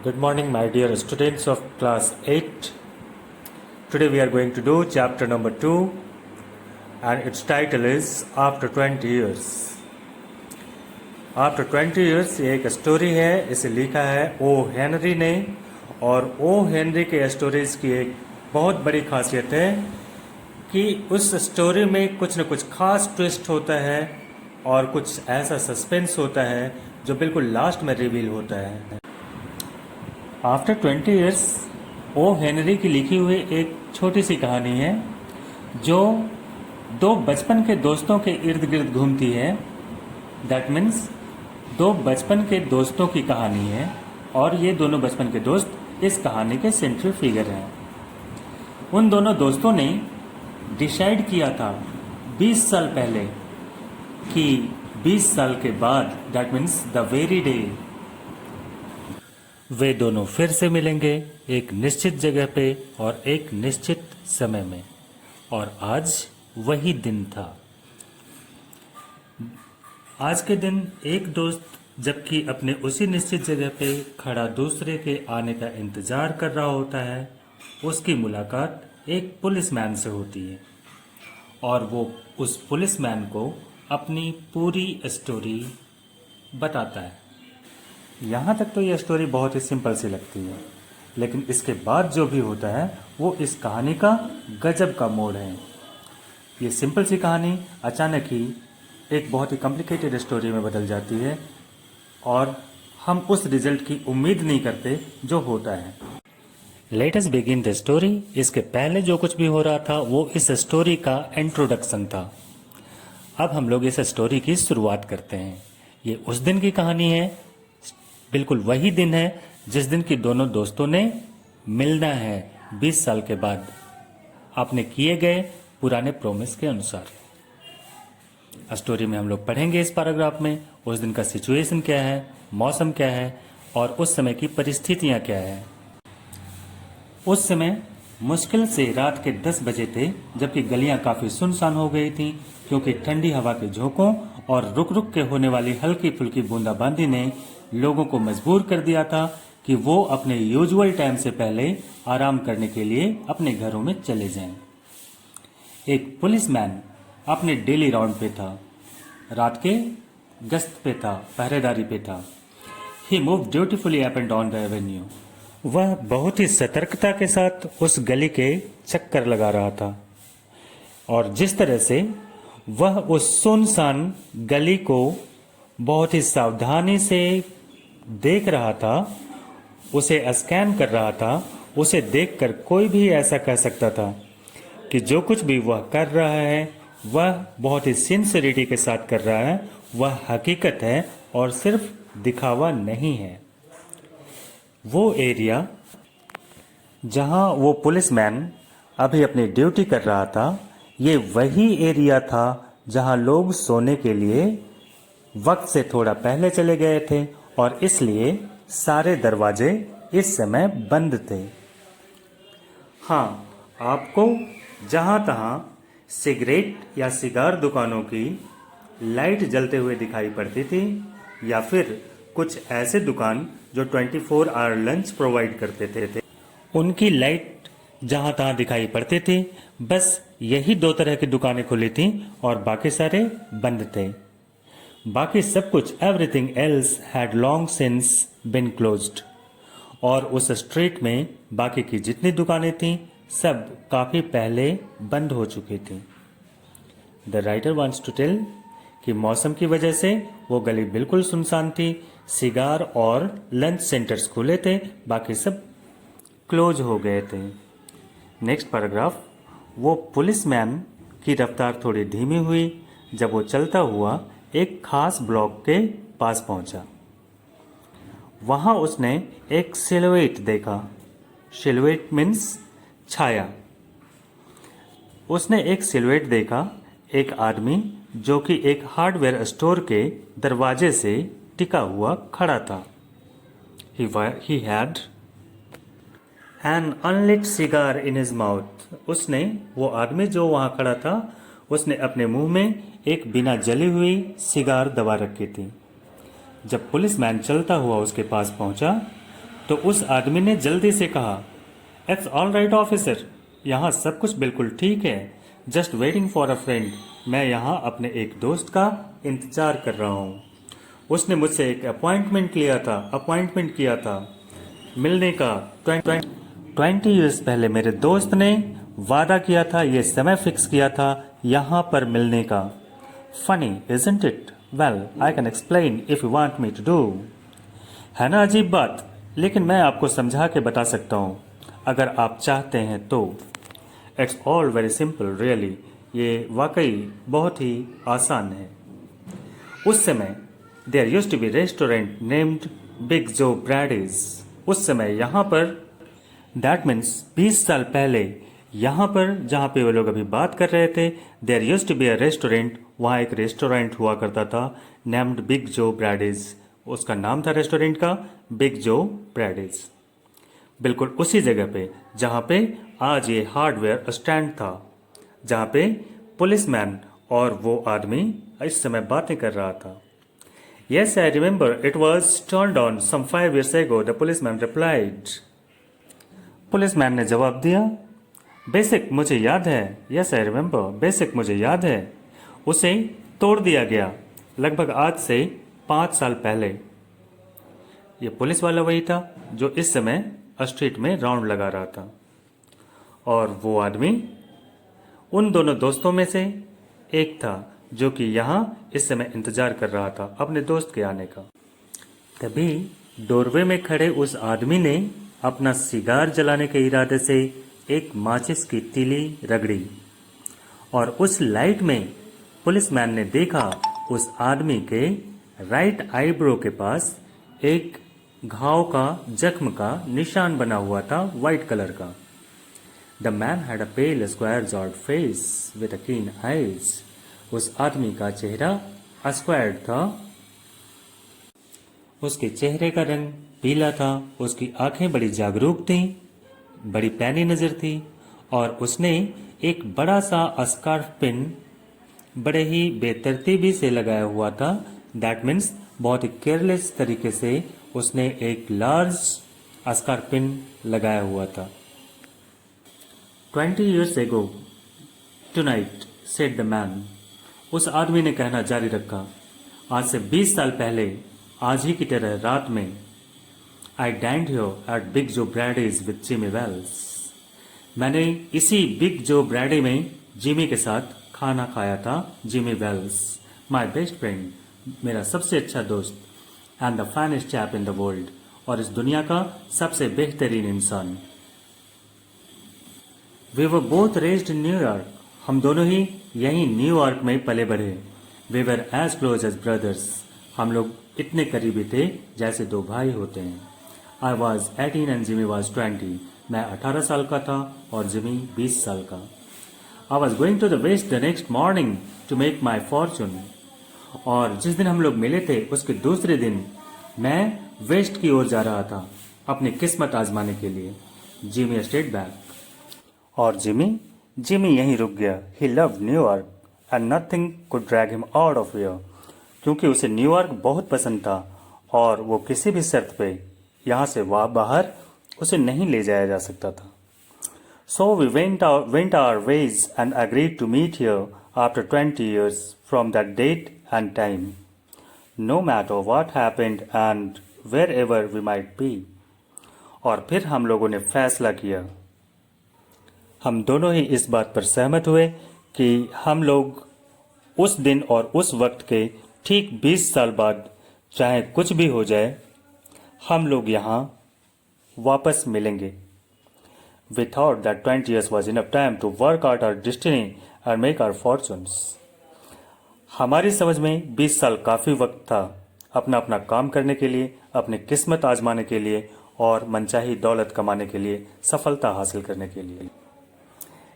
Good morning, my dear students of class 8. Today we are going to do chapter number 2, and its title is After 20 Years. After 20 Years ये एक story है, इसे लिखा है O Henry ने। और O Henry के stories की एक बहुत बड़ी खासियत है कि उस स्टोरी में कुछ न कुछ खास ट्विस्ट होता है और कुछ ऐसा सस्पेंस होता है जो बिल्कुल लास्ट में रिवील होता है। आफ्टर 20 ईयर्स ओ हेनरी की लिखी हुई एक छोटी सी कहानी है जो दो बचपन के दोस्तों के इर्द गिर्द घूमती है। दैट मीन्स दो बचपन के दोस्तों की कहानी है और ये दोनों बचपन के दोस्त इस कहानी के सेंट्रल फिगर हैं। उन दोनों दोस्तों ने डिसाइड किया था 20 साल पहले कि 20 साल के बाद, that means the very day, वे दोनों फिर से मिलेंगे एक निश्चित जगह पे और एक निश्चित समय में। और आज वही दिन था। आज के दिन एक दोस्त जबकि अपने उसी निश्चित जगह पे खड़ा दूसरे के आने का इंतजार कर रहा होता है, उसकी मुलाकात एक पुलिसमैन से होती है और वो उस पुलिसमैन को अपनी पूरी स्टोरी बताता है। यहाँ तक तो यह स्टोरी बहुत ही सिंपल सी लगती है, लेकिन इसके बाद जो भी होता है वो इस कहानी का गजब का मोड़ है। ये सिंपल सी कहानी अचानक ही एक बहुत ही कॉम्प्लिकेटेड स्टोरी में बदल जाती है और हम उस रिजल्ट की उम्मीद नहीं करते जो होता है। Let us begin the story. इसके पहले जो कुछ भी हो रहा था वो इस स्टोरी का इंट्रोडक्शन था। अब हम लोग इस स्टोरी की शुरुआत करते हैं। ये उस दिन की कहानी है, बिल्कुल वही दिन है जिस दिन की दोनों दोस्तों ने मिलना है 20 साल के बाद, आपने किए गए पुराने प्रॉमिस के अनुसार। स्टोरी में हम लोग पढ़ेंगे इस पैराग्राफ में उस दिन का सिचुएशन क्या है, मौसम क्या है और उस समय की परिस्थितियां क्या है। उस समय मुश्किल से रात के 10 बजे थे, जबकि गलियां काफी सुनसान हो गई थीं क्योंकि ठंडी हवा के झोंकों और रुक रुक के होने वाली हल्की फुल्की बूंदाबांदी ने लोगों को मजबूर कर दिया था कि वो अपने यूजुअल टाइम से पहले आराम करने के लिए अपने घरों में चले जाएं। एक पुलिसमैन अपने डेली राउंड पे था, रात के गश्त पे था, पहरेदारी पे था। He move dutifully up and down the avenue. वह बहुत ही सतर्कता के साथ उस गली के चक्कर लगा रहा था और जिस तरह से वह उस सुनसान गली को बहुत ही सावधानी से देख रहा था, उसे स्कैन कर रहा था, उसे देखकर कोई भी ऐसा कह सकता था कि जो कुछ भी वह कर रहा है वह बहुत ही सिंसियरिटी के साथ कर रहा है, वह हकीकत है और सिर्फ दिखावा नहीं है। वो एरिया जहां वो पुलिसमैन अभी अपनी ड्यूटी कर रहा था, ये वही एरिया था जहां लोग सोने के लिए वक्त से थोड़ा पहले चले गए थे और इसलिए सारे दरवाजे इस समय बंद थे। हाँ, आपको जहां तहां सिगरेट या सिगार दुकानों की लाइट जलते हुए दिखाई पड़ती थी या फिर कुछ ऐसे दुकान जो 24 आवर लंच प्रोवाइड करते थे, उनकी लाइट जहां तहां दिखाई पड़ती थी। बस यही दो तरह की दुकानें खुली थीं और बाकी सारे बंद थे। बाकी सब कुछ, everything else had long since been closed. और उस स्ट्रीट में बाकी की जितनी दुकानें थीं सब काफी पहले बंद हो चुकी थीं। The writer wants to tell कि मौसम की वजह से वो गली बिल्कुल सुनसान थी, सिगार और लंच सेंटर्स खुले थे, बाकी सब क्लोज हो गए थे। Next paragraph. वो पुलिसमैन की रफ्तार थोड़ी धीमी हुई जब वो चलता हुआ एक खास ब्लॉक के पास पहुंचा। वहां उसने एक सिलुएट देखा। सिलुएट मीन्स छाया। उसने एक सिलुएट देखा, एक आदमी जो कि एक हार्डवेयर स्टोर के दरवाजे से टिका हुआ खड़ा था। He had an unlit cigar in his mouth. वो आदमी जो वहां खड़ा था, उसने अपने मुंह में एक बिना जली हुई सिगार दबा रखी थी। जब पुलिसमैन चलता हुआ उसके पास पहुंचा तो उस आदमी ने जल्दी से कहा, इट्स ऑल राइट ऑफिसर, यहाँ सब कुछ बिल्कुल ठीक है, just waiting for a friend, मैं यहाँ अपने एक दोस्त का इंतजार कर रहा हूँ। उसने मुझसे एक अपॉइंटमेंट किया था मिलने का। 20 ईयर्स पहले मेरे दोस्त ने वादा किया था, ये समय फिक्स किया था यहाँ पर मिलने का। Funny isn't it? Well, I can explain if you want me to do. है ना अजीब बात, लेकिन मैं आपको समझा के बता सकता हूँ अगर आप चाहते हैं तो। It's all very simple really, ये वाकई बहुत ही आसान है। उस समय there used to be restaurant named Big Joe Brady's. उस समय यहाँ पर, दैट मीन्स 20 साल पहले, यहाँ पर जहाँ पे वो लोग अभी बात कर रहे थे, there used to be a restaurant, वहाँ एक रेस्टोरेंट हुआ करता था नेम्ड बिग जो ब्रैडीज। उसका नाम था रेस्टोरेंट का बिग जो ब्रैडीज। बिल्कुल उसी जगह पे जहाँ पे आज ये हार्डवेयर स्टैंड था, जहाँ पे पुलिसमैन और वो आदमी इस समय बातें कर रहा था। Yes, I remember. It was turned on some 5 years ago, the policeman replied. Policeman ने जवाब दिया, बेसिक मुझे याद है। Yes, I remember. बेसिक मुझे याद है। उसे तोड़ दिया गया लगभग आज से 5 साल पहले। ये पुलिस वाला वही था जो इस समय स्ट्रीट में राउंड लगा रहा था, और वो आदमी उन दोनों दोस्तों में से एक था जो कि यहाँ इस समय इंतजार कर रहा था अपने दोस्त के आने का। तभी डोरवे में खड़े उस आदमी ने अपना सिगार जलाने के इरादे से एक माचिस की तीली रगड़ी, और उस लाइट में पुलिसमैन ने देखा उस आदमी के राइट आईब्रो के पास एक घाव का, जख्म का निशान बना हुआ था वाइट कलर का। The man had a pale square jawed face with a keen eyes. उस आदमी का चेहरा स्क्वायर्ड था, उसके चेहरे का रंग पीला था, उसकी आंखें बड़ी जागरूक थीं, बड़ी पैनी नजर थी, और उसने एक बड़ा सा स्कार्फ पिन बड़े ही बेतरतीबी से लगाया हुआ था। दैट मीन्स बहुत ही केयरलेस तरीके से उसने एक लार्ज स्कार्फ पिन लगाया हुआ था। 20 years ago tonight, said the man. उस आदमी ने कहना जारी रखा, आज से 20 साल पहले आज ही की तरह रात में, आई डाइन्ड here eight big Joe ब्रैडीज with Jimmy Wales. मैंने इसी बिग जो ब्रैडी में जिमी के साथ खाना खाया था। Jimmy Wells, my best friend, मेरा सबसे अच्छा दोस्त, and the finest chap in the world, और इस दुनिया का सबसे बेहतरीन इंसान। We were both raised in New York, हम दोनों ही यहीं न्यूयॉर्क में पले बढ़े। We were as close as brothers, हम लोग इतने करीबी थे जैसे दो भाई होते हैं। I was 18 and Jimmy was 20, मैं 18 साल का था और जिमी 20 साल का। I was going to the west the next morning to make my fortune, और जिस दिन हम लोग मिले थे उसके दूसरे दिन मैं वेस्ट की ओर जा रहा था अपनी किस्मत आजमाने के लिए। जिमी स्टेट बैक, और जिमी यहीं रुक गया। He loved New York and nothing could drag him out of here, क्योंकि उसे न्यूयॉर्क बहुत पसंद था और वो किसी भी शर्त पे यहाँ से बाहर उसे नहीं ले जाया जा सकता था। So we went our ways and agreed to meet here after 20 years from that date and time, no matter what happened and wherever we might be. और फिर हम लोगों ने फैसला किया, हम दोनों ही इस बात पर सहमत हुए कि हम लोग उस दिन और उस वक्त के ठीक 20 साल बाद, चाहे कुछ भी हो जाए, हम लोग यहाँ वापस मिलेंगे। We thought that 20 years was enough time to work out our destiny and make our fortunes. हमारी समझ में 20 साल काफ़ी वक्त था अपना अपना काम करने के लिए, अपनी किस्मत आजमाने के लिए और मनचाही दौलत कमाने के लिए, सफलता हासिल करने के लिए।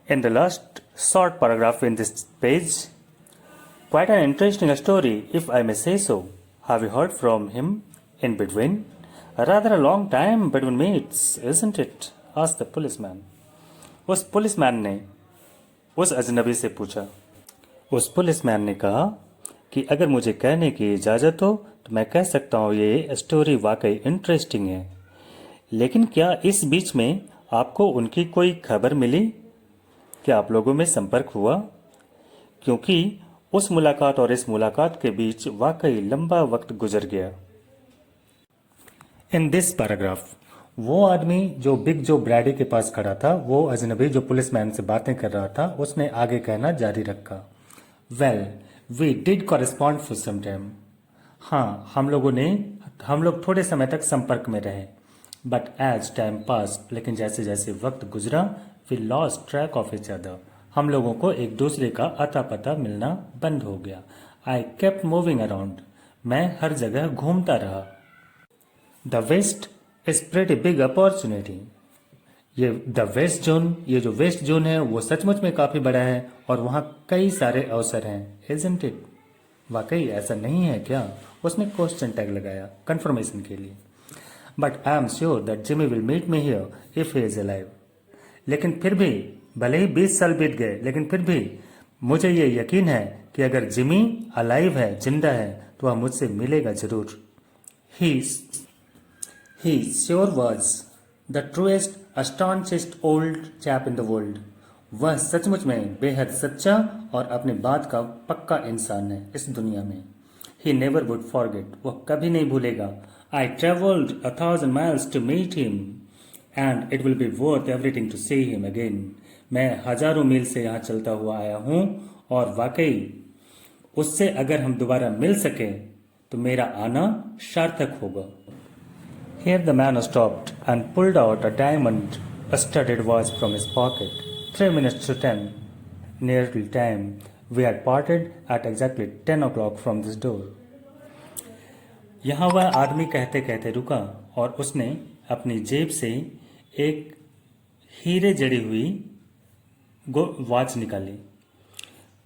In the last short paragraph in this page, quite an interesting story, if I may say so. Have you heard from him in between? Rather a long time between meets, isn't it? Asked the policeman. उस policeman ने उस अजनबी से पूछा। उस policeman ने कहा कि अगर मुझे कहने की इजाज़त हो तो मैं कह सकता हूँ ये स्टोरी वाकई इंटरेस्टिंग है। लेकिन क्या इस बीच में आपको उनकी कोई खबर मिली? क्या आप लोगों में संपर्क हुआ? क्योंकि उस मुलाकात और इस मुलाकात के बीच वाकई लंबा वक्त गुजर गया। इन दिस पैराग्राफ, वो आदमी जो बिग जो ब्रैडी के पास खड़ा था, वो अजनबी जो पुलिसमैन से बातें कर रहा था, उसने आगे कहना जारी रखा। Well, we did correspond for some time. हाँ, हम लोग थोड़े समय तक संपर्क में रहे। बट एज टाइम पास, लेकिन जैसे जैसे वक्त गुजरा, we lost track of each other. हम लोगों को एक दूसरे का अता पता मिलना बंद हो गया। I kept moving around. मैं हर जगह घूमता रहा। The west is pretty big opportunity. ये जो वेस्ट जोन है वो सचमुच में काफी बड़ा है और वहाँ कई सारे अवसर हैं। Isn't it? वाकई ऐसा नहीं है क्या? उसने क्वेश्चन टैग लगाया कंफर्मेशन के लिए। But I am sure that Jimmy will meet me here if he is alive. लेकिन फिर भी, भले ही 20 साल बीत गए, लेकिन फिर भी मुझे ये यकीन है कि अगर जिमी अलाइव है, जिंदा है, तो वह मुझसे मिलेगा जरूर। He sure was the truest staunchest old chap in the world. वह सचमुच में बेहद सच्चा और अपनी बात का पक्का इंसान है इस दुनिया में। He never would forget. वह कभी नहीं भूलेगा। I travelled 1,000 miles to meet him and it will be worth everything to see him again. मैं हजारों मील से यहाँ चलता हुआ आया हूँ और वाकई उससे अगर हम दोबारा मिल सके तो मेरा आना सार्थक होगा। Here the man stopped and pulled out a diamond-studded watch from his pocket. 3 minutes to 10. Nearly time. We had parted at exactly 10 o'clock from this door. यहाँ वह आदमी कहते कहते रुका और उसने अपनी जेब से एक हीरे जड़ी हुई वॉच निकाली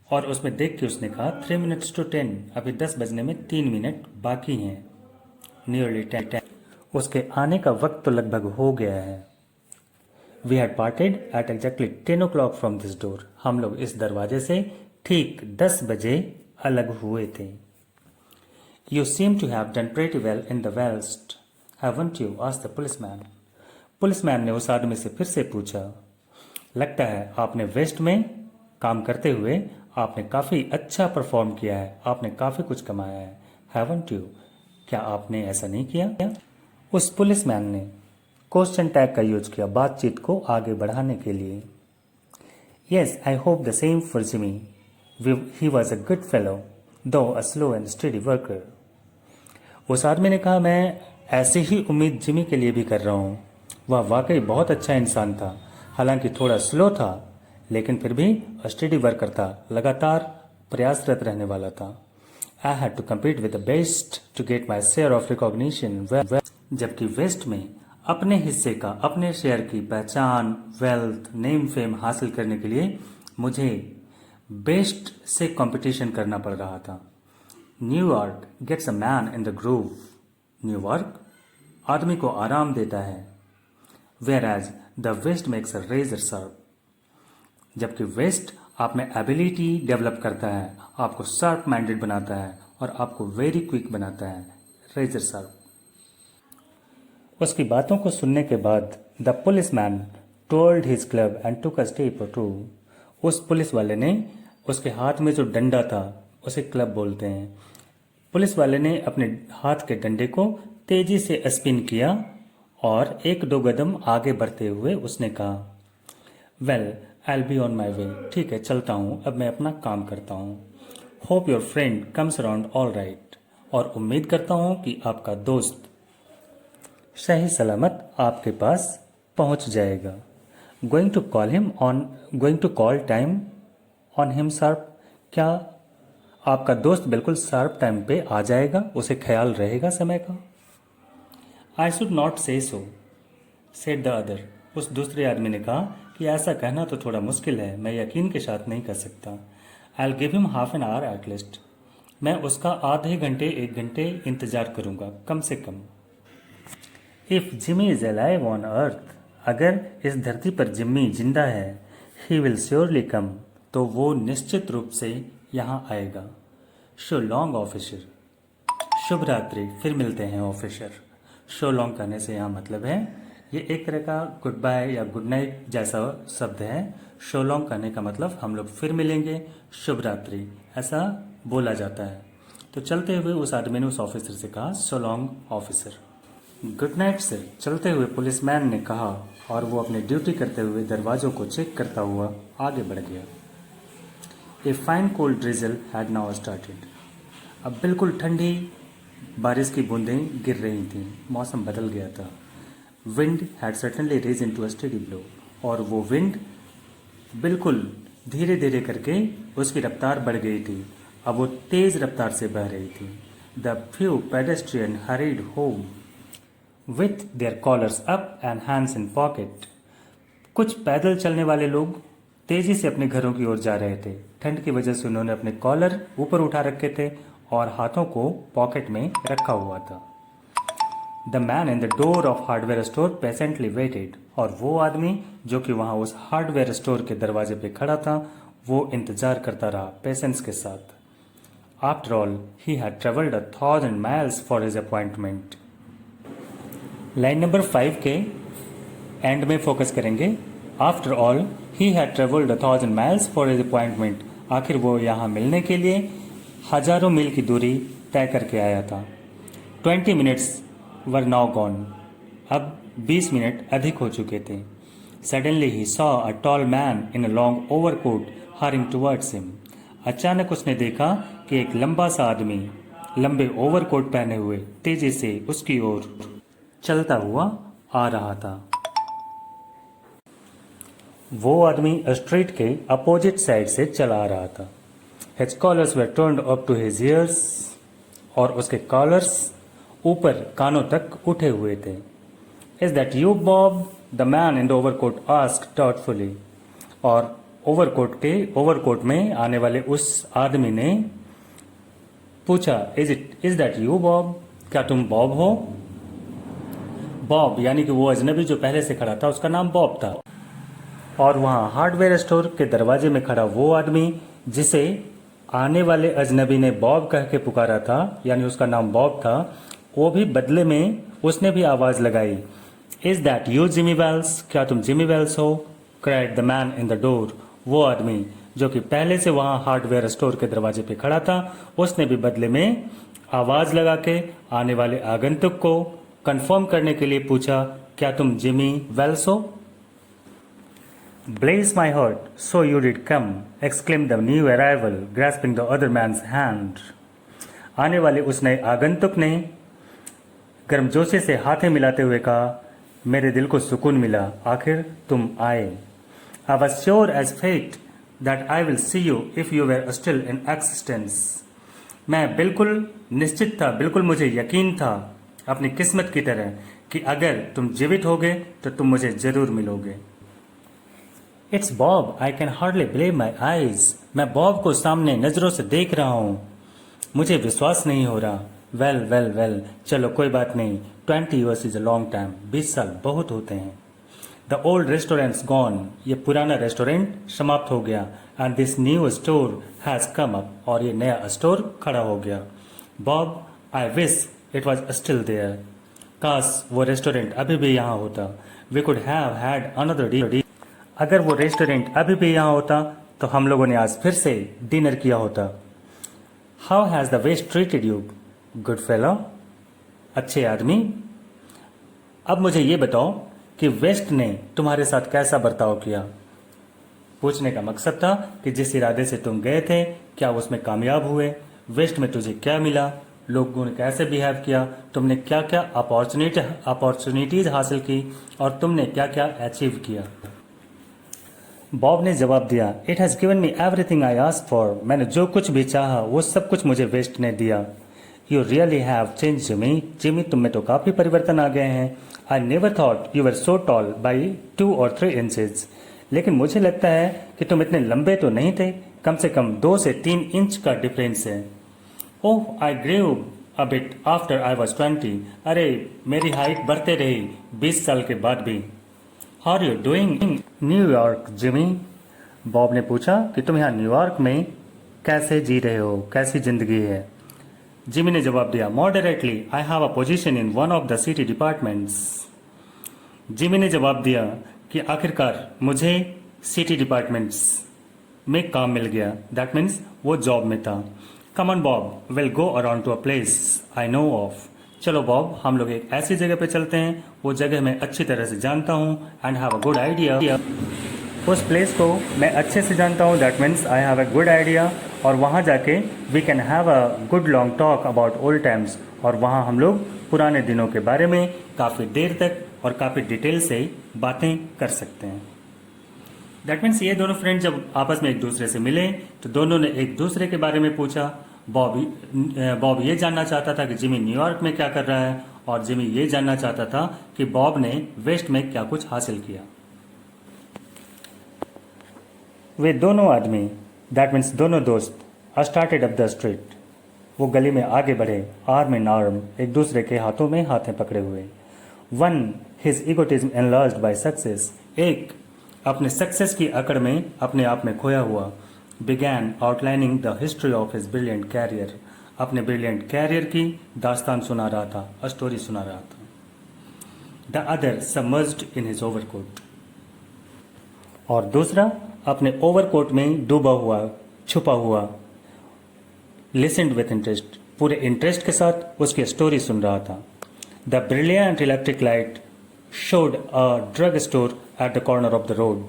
और उसमें देख के उसने कहा 3 minutes to 10. अभी 10 बजने में 3 मिनट बाकी हैं। Nearly 10. उसके आने का वक्त तो लगभग हो गया है। We had parted at exactly 10 o'clock from this door. हम लोग इस दरवाजे से ठीक 10 बजे अलग हुए थे। You seem to have done pretty well in the west, haven't you? Asked the policeman. Policeman ने उस आदमी से फिर से पूछा, लगता है आपने वेस्ट में काम करते हुए आपने काफ़ी अच्छा परफॉर्म किया है, आपने काफ़ी कुछ कमाया है। Haven't you? क्या आपने ऐसा नहीं किया? उस पुलिसमैन ने क्वेश्चन टैग का यूज किया बातचीत को आगे बढ़ाने के लिए। Yes, I hope the same for Jimmy. He was a good fellow though a slow and steady worker. उस आदमी ने कहा, मैं ऐसी ही उम्मीद जिमी के लिए भी कर रहा हूँ। वह वाकई बहुत अच्छा इंसान था, हालांकि थोड़ा स्लो था, लेकिन फिर भी स्टडी वर्कर था, लगातार प्रयासरत रहने वाला था। I had to compete with the best to get my share of recognition. जबकि वेस्ट में अपने हिस्से का, अपने शेयर की पहचान, वेल्थ, नेम फेम हासिल करने के लिए मुझे बेस्ट से कंपटीशन करना पड़ रहा था। New York gets a man in the groove. New York आदमी को आराम देता है। Whereas the west makes a razor sharp. जबकि वेस्ट आप में एबिलिटी डेवलप करता है, आपको शार्प माइंडेड बनाता है और आपको वेरी क्विक बनाता है। Razor sharp. उसकी बातों को सुनने के बाद the policeman told his club and took a step और टू। उस पुलिस वाले ने उसके हाथ में जो डंडा था, उसे क्लब बोलते हैं, पुलिस वाले ने अपने हाथ के डंडे को तेजी से स्पिन किया और 1-2 कदम आगे बढ़ते हुए उसने कहा, well I will be on my way. ठीक है, चलता हूँ, अब मैं अपना काम करता हूँ। Hope your friend comes around all right. और उम्मीद करता हूँ कि आपका दोस्त सही सलामत आपके पास पहुंच जाएगा। Going to call time on him sharp. क्या आपका दोस्त बिल्कुल शार्प टाइम पे आ जाएगा? उसे ख्याल रहेगा समय का? आई शुड नॉट से सो, सेड द अदर। उस दूसरे आदमी ने कहा कि ऐसा कहना तो थोड़ा मुश्किल है, मैं यकीन के साथ नहीं कर सकता। I will give him half an hour at least. मैं उसका आधे घंटे 1 घंटे इंतजार करूंगा कम से कम। If Jimmy is alive on earth, अगर इस धरती पर जिम्मी जिंदा है, ही विल श्योरली कम, तो वो निश्चित रूप से यहाँ आएगा। Show long officer. शुभ रात्रि, फिर मिलते हैं ऑफिसर। शो लॉन्ग कहने से यहाँ मतलब है ये एक तरह का गुड बाय या गुड नाइट जैसा शब्द है। सो लॉन्ग कहने का मतलब हम लोग फिर मिलेंगे, शुभ रात्रि, ऐसा बोला जाता है। तो चलते हुए उस आदमी ने उस ऑफिसर से कहा, so long officer. Good night से चलते हुए पुलिसमैन ने कहा और वो अपनी ड्यूटी करते हुए दरवाजों को चेक करता हुआ आगे बढ़ गया। A fine cold drizzle had now started. अब बिल्कुल ठंडी बारिश की बूंदें गिर रही थीं, मौसम बदल गया था। Wind had certainly raise into a steady blow, और वो विंड बिल्कुल धीरे धीरे करके उसकी रफ्तार बढ़ गई थी। अब वो तेज रफ्तार से बह रही थी। The few pedestrian hurried home with their collars up and hands in pocket. कुछ पैदल चलने वाले लोग तेजी से अपने घरों की ओर जा रहे थे। ठंड की वजह से उन्होंने अपने कॉलर ऊपर उठा रखे थे और हाथों को पॉकेट में रखा हुआ था। The man in the door of hardware store patiently waited, और वो आदमी जो कि वहां उस हार्डवेयर स्टोर के दरवाजे पे खड़ा था, वो इंतजार करता रहा पेशेंस के साथ। After all he had travelled 1,000 miles for his appointment. Line number 5 के एंड में फोकस करेंगे। After all he had travelled 1,000 miles for his appointment. आखिर वो यहाँ मिलने के लिए हजारों मील की दूरी तय करके आया था। 20 मिनट्स वर नाउ गॉन। अब 20 मिनट अधिक हो चुके थे। Suddenly he saw a tall man in a long overcoat hurrying towards him. अचानक उसने देखा कि एक लंबा सा आदमी लंबे ओवरकोट पहने हुए तेजी से उसकी ओर चलता हुआ आ रहा था। वो आदमी स्ट्रीट के अपोजिट साइड से चला आ रहा था। His collars were turned up to his ears, और उसके कॉलर्स ऊपर कानों तक उठे हुए थे। Is that you, Bob? The man in the overcoat asked doubtfully. और ओवरकोट में आने वाले उस आदमी ने पूछा, Is that you, Bob? क्या तुम बॉब हो? बॉब यानी कि वो अजनबी जो पहले से खड़ा था, उसका नाम बॉब था। और वहाँ हार्डवेयर स्टोर के दरवाजे में खड़ा वो आदमी जिसे आने वाले अजनबी ने बॉब कह के पुकारा था, यानी उसका नाम बॉब था, वो भी बदले में उसने भी आवाज लगाई, is that you Jimmy Wells? क्या तुम जिमी वेल्स हो? Cried the man in the door. वो आदमी जो कि पहले से वहां हार्डवेयर स्टोर के दरवाजे पे खड़ा था, उसने भी बदले में आवाज लगा के आने वाले आगंतुक को कंफर्म करने के लिए पूछा, क्या तुम जिमी वेल्स हो? Bless my heart, so you did come, exclaimed the new arrival, grasping the other man's hand. आने वाले उस नए आगंतुक ने गर्मजोशी से हाथें मिलाते हुए कहा, मेरे दिल को सुकून मिला, आखिर तुम आए। I was sure as fate that I will see you if you were still in existence. मैं बिल्कुल निश्चित था, बिल्कुल मुझे यकीन था अपनी किस्मत की तरह कि अगर तुम जीवित होगे तो तुम मुझे जरूर मिलोगे। It's Bob, I can hardly believe my eyes. मैं बॉब को सामने नजरों से देख रहा हूँ, मुझे विश्वास नहीं हो रहा। वेल वेल वेल, चलो कोई बात नहीं। 20 years is a long time. 20 साल बहुत होते हैं। The old restaurant's gone. ये पुराना रेस्टोरेंट समाप्त हो गया। And this new store has come up. और ये नया स्टोर खड़ा हो गया। Bob, I wish it was still there. काश वो रेस्टोरेंट अभी भी यहाँ होता। We could have had another deal. अगर वो रेस्टोरेंट अभी भी यहाँ होता तो हम लोगों ने आज फिर से डिनर किया होता। How has the west treated you, good fellow? अच्छे आदमी। अब मुझे ये बताओ कि वेस्ट ने तुम्हारे साथ कैसा बर्ताव किया? पूछने का मकसद था कि जिस इरादे से तुम गए थे, क्या उसमें कामयाब हुए? वेस्ट में तुझे क्या मिला? लोगों ने कैसे बिहेव किया? तुमने क्या क्या अपॉर्चुनिटीज हासिल की और तुमने क्या क्या अचीव किया? बॉब ने जवाब दिया, it has given me everything I asked for. मैंने जो कुछ भी चाहा वो सब कुछ मुझे वेस्ट ने दिया। You really have change Jimmy. Jimmy, तुम में तो काफ़ी परिवर्तन आ गए हैं। I never thought you were so tall by 2 or 3 inches। लेकिन मुझे लगता है कि तुम इतने लंबे तो नहीं थे। कम से कम 2 से 3 इंच का डिफरेंस है। Oh, I grew a bit after I was 20। अरे, मेरी हाइट बढ़ते रही 20 साल के बाद भी। How are you doing in New York, Jimmy? Bob ने पूछा कि तुम यहाँ न्यूयॉर्क में कैसे जी रहे हो, कैसी जिंदगी है? जिमी ने जवाब दिया, moderately. I have a position in one of the city departments. Jimmy ने जवाब दिया कि आखिरकार मुझे सिटी डिपार्टमेंट्स में काम मिल गया। दैट मीन्स वो जॉब में था। Come on Bob, will go around to a place I know of. चलो बॉब, हम लोग एक ऐसी जगह पे चलते हैं, वो जगह मैं अच्छी तरह से जानता हूँ। And have a good idea, उस प्लेस को मैं अच्छे से जानता हूँ। That means I have a good idea. और वहाँ जाके we can have a good long talk about old times. और वहाँ हम लोग पुराने दिनों के बारे में काफ़ी देर तक और काफ़ी डिटेल से बातें कर सकते हैं। दैट मीन्स ये दोनों फ्रेंड जब आपस में एक दूसरे से मिले तो दोनों ने एक दूसरे के बारे में पूछा। बॉब ये जानना चाहता था कि जिमी न्यूयॉर्क में क्या कर रहा है, और जिमी ये जानना चाहता था कि बॉब ने वेस्ट में क्या कुछ हासिल किया। वे दोनों आदमी, दैट मीन्स दोनों दोस्त, स्टार्टेड अप द स्ट्रीट। वो गली में आगे बढ़े, आर्म इन आर्म, एक दूसरे के हाथों में हाथें पकड़े हुए। One, his egotism enlarged by success, एक अपने सक्सेस की अकड़ में अपने आप में खोया हुआ, began outlining the history of his brilliant career, अपने ब्रिलियंट कैरियर की दास्तान सुना रहा था, स्टोरी सुना रहा था। The other submerged in his overcoat, और दूसरा अपने ओवरकोट में डूबा हुआ, छुपा हुआ, लिसन्ड विथ इंटरेस्ट, पूरे इंटरेस्ट के साथ उसकी स्टोरी सुन रहा था। The brilliant electric light showed a drug store at the corner of the road,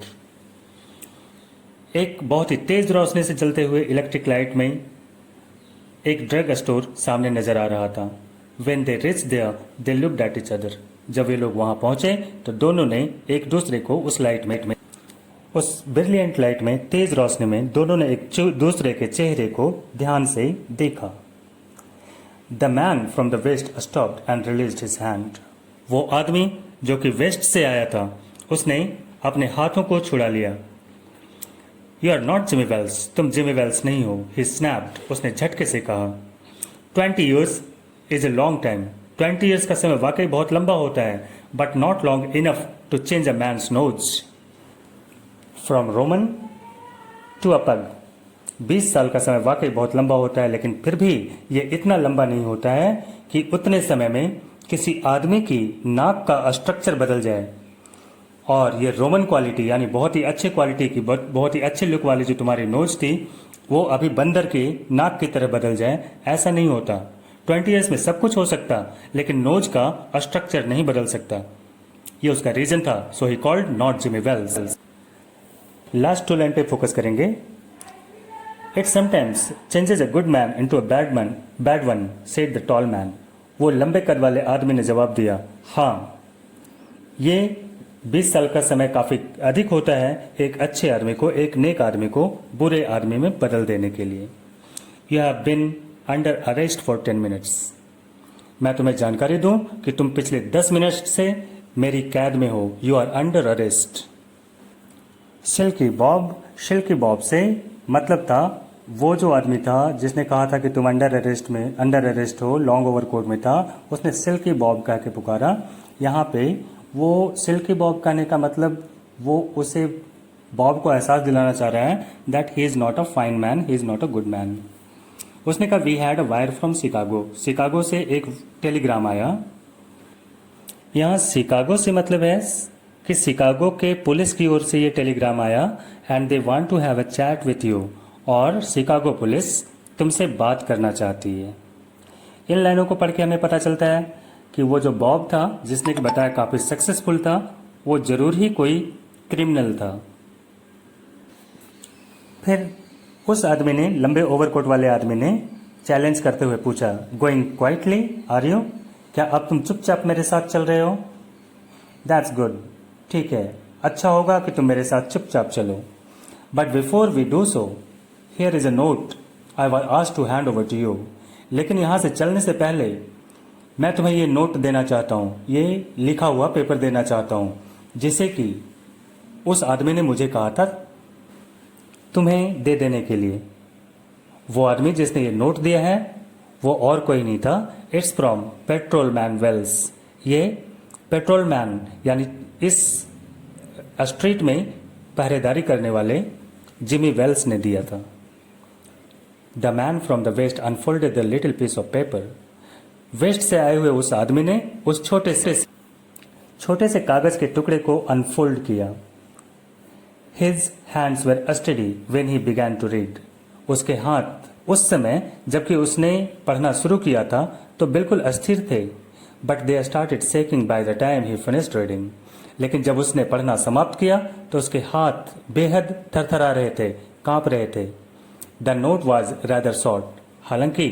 एक बहुत ही तेज रोशनी से चलते हुए इलेक्ट्रिक लाइट में एक ड्रग स्टोर सामने नजर आ रहा था। When they reached there, they looked at each other. जब वे लोग वहां पहुंचे तो दोनों ने एक दूसरे को उस लाइट में, उस ब्रिलियंट लाइट में, तेज रोशनी में, दोनों ने एक दूसरे के चेहरे को ध्यान से देखा। The man from the west stopped and released his hand, वो आदमी जो कि वेस्ट से आया था, उसने अपने हाथों को छुड़ा लिया। You are not Jimmy Wells, तुम जिमी वेल्स नहीं हो। ही स्नैप्ड, उसने झटके से कहा। 20 years is a long time, 20 years का समय वाकई बहुत लंबा होता है, but not long enough to change a man's nose from Roman to a pug. 20 साल का समय वाकई बहुत लंबा होता है, लेकिन फिर भी ये इतना लंबा नहीं होता है कि उतने समय में किसी आदमी की नाक का स्ट्रक्चर बदल जाए। और ये रोमन क्वालिटी, यानी बहुत ही अच्छे क्वालिटी की, बहुत ही अच्छे लुक वाली जो तुम्हारी नोज थी, वो अभी बंदर की नाक की तरह बदल जाए, ऐसा नहीं होता। 20 years में सब कुछ हो सकता, लेकिन नोज का स्ट्रक्चर नहीं बदल सकता। ये उसका रीजन था। So he called not Jimmy Wells. Last 2 line पे फोकस करेंगे। It sometimes changes a good man into a bad one, said the tall man. वो लंबे कद वाले आदमी ने जवाब दिया, हाँ, ये 20 साल का समय काफी अधिक होता है एक अच्छे आदमी को, एक नेक आदमी को बुरे आदमी में बदल देने के लिए। You have been under arrest for 10 minutes। मैं तुम्हें जानकारी दूं कि तुम पिछले 10 मिनट से मेरी कैद में हो। You are under arrest. Silky Bob से मतलब था वो जो आदमी था जिसने कहा था कि तुम अंडर अरेस्ट हो, लॉन्ग ओवरकोट में था, उसने सिल्की बॉब कह के पुकारा। यहाँ पे वो सिल्की बॉब कहने का मतलब वो उसे बॉब को एहसास दिलाना चाह रहा है that he is not a fine man, he is not a good man. उसने कहा we had a wire from Chicago, Chicago से एक टेलीग्राम आया। यहाँ शिकागो से मतलब है कि शिकागो के पुलिस की ओर से ये टेलीग्राम आया and they want to have a chat with you, और शिकागो पुलिस तुमसे बात करना चाहती है। इन लाइनों को पढ़ के हमें पता चलता है कि वो जो बॉब था जिसने कि बताया काफी सक्सेसफुल था, वो जरूर ही कोई क्रिमिनल था। फिर उस आदमी ने, लंबे ओवरकोट वाले आदमी ने चैलेंज करते हुए पूछा, गोइंग क्वाइटली आर यू, क्या अब तुम चुपचाप मेरे साथ चल रहे हो? दैट्स गुड, ठीक है, अच्छा होगा कि तुम मेरे साथ चुपचाप चलो। But before we do so here is a note I was asked to hand over to you. लेकिन यहाँ से चलने से पहले मैं तुम्हें ये नोट देना चाहता हूँ, ये लिखा हुआ पेपर देना चाहता हूँ, जिसे कि उस आदमी ने मुझे कहा था तुम्हें दे देने के लिए। वो आदमी जिसने ये नोट दिया है वो और कोई नहीं था, it's from patrolman Wells. ये पेट्रोल मैन यानी इस स्ट्रीट में पहरेदारी करने वाले जिमी वेल्स ने दिया था। The man from the west unfolded the little piece of paper. West से आए हुए उस आदमी ने उस छोटे से छोटे से कागज के टुकड़े को अनफोल्ड किया। His hands were steady when he began to read. उसके हाथ उस समय जबकि उसने पढ़ना शुरू किया था तो बिल्कुल अस्थिर थे। But they started shaking by the time he finished reading. लेकिन जब उसने पढ़ना समाप्त किया तो उसके हाथ बेहद थरथरा रहे थे, कांप रहे थे। The note was rather short. हालांकि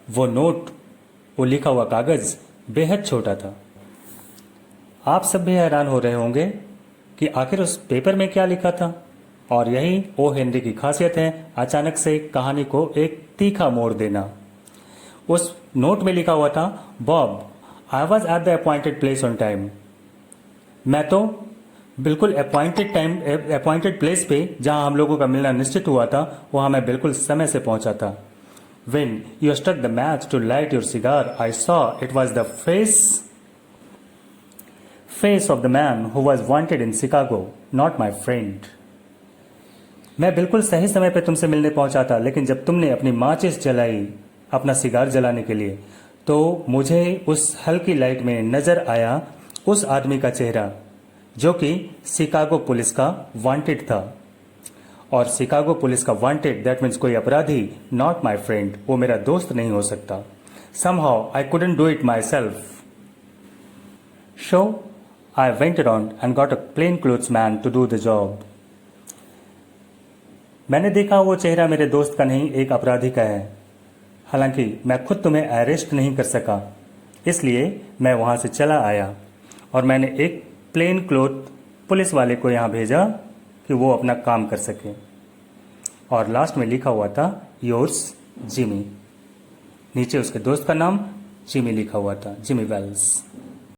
वो लिखा हुआ कागज बेहद छोटा था। आप सब भी हैरान हो रहे होंगे कि आखिर उस पेपर में क्या लिखा था, और यही ओ हेनरी की खासियत है, अचानक से कहानी को एक तीखा मोड़ देना। उस नोट में लिखा हुआ था, Bob, I was at the appointed place on time. मैं तो बिल्कुल अपॉइंटेड प्लेस पे जहां हम लोगों का मिलना निश्चित हुआ था वहां मैं बिल्कुल समय से पहुंचा था। When you struck the match to light your cigar, I saw it was the face of the man who was wanted in Chicago, not my friend. मैं बिल्कुल सही समय पे तुमसे मिलने पहुंचा था, लेकिन जब तुमने अपनी माचिस जलाई अपना सिगार जलाने के लिए तो मुझे उस हल्की लाइट में नजर आया उस आदमी का चेहरा जो कि शिकागो पुलिस का वांटेड था। और शिकागो पुलिस का वांटेड दैट मीन्स कोई अपराधी, नॉट माई फ्रेंड, वो मेरा दोस्त नहीं हो सकता। Somehow I couldn't do it myself, so I went around and got a plain clothes man to do the job. मैंने देखा वो चेहरा मेरे दोस्त का नहीं, एक अपराधी का है। हालांकि मैं खुद तुम्हें अरेस्ट नहीं कर सका, इसलिए मैं वहां से चला आया और मैंने एक प्लेन क्लोथ पुलिस वाले को यहां भेजा कि वो अपना काम कर सके। और लास्ट में लिखा हुआ था, योर्स जिमी। नीचे उसके दोस्त का नाम जिमी लिखा हुआ था, जिमी वेल्स।